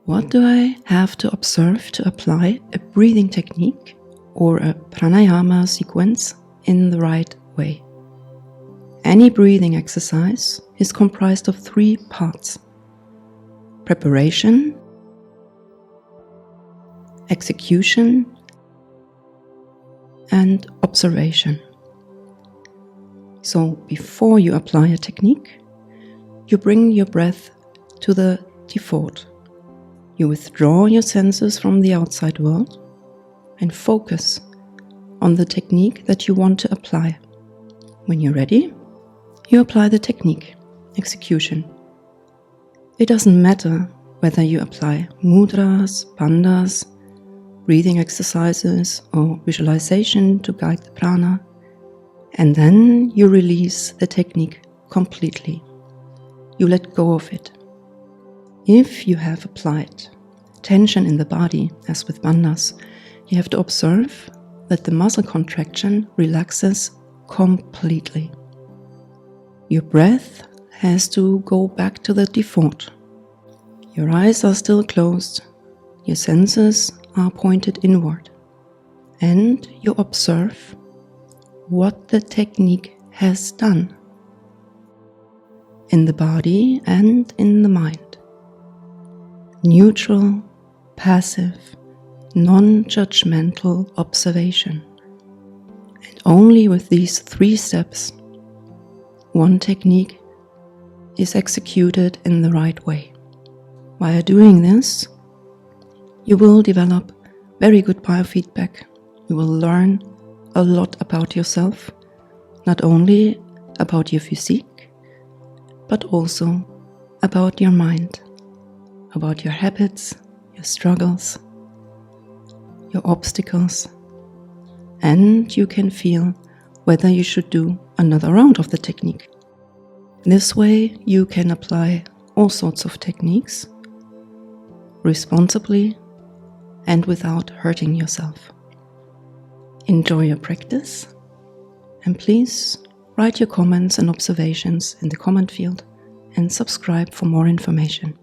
What do I have to observe to apply a breathing technique or a pranayama sequence in the right way? Any breathing exercise is comprised of 3 parts: preparation, execution, and observation. So before you apply a technique, you bring your breath to the default. You withdraw your senses from the outside world and focus on the technique that you want to apply. When you're ready, you apply the technique, execution. It doesn't matter whether you apply mudras, bandhas, breathing exercises, or visualization to guide the prana, and then you release the technique completely. You let go of it. If you have applied tension in the body, as with bandhas, you have to observe that the muscle contraction relaxes completely. Your breath has to go back to the default. Your eyes are still closed, your senses are pointed inward, and you observe what the technique has done in the body and in the mind. Neutral, passive, non-judgmental observation. And only with these 3 steps, one technique is executed in the right way. While doing this, you will develop very good biofeedback. You will learn a lot about yourself, not only about your physique, but also about your mind, about your habits, your struggles, your obstacles, and you can feel whether you should do another round of the technique. This way you can apply all sorts of techniques responsibly and without hurting yourself. Enjoy your practice, and please write your comments and observations in the comment field and subscribe for more information.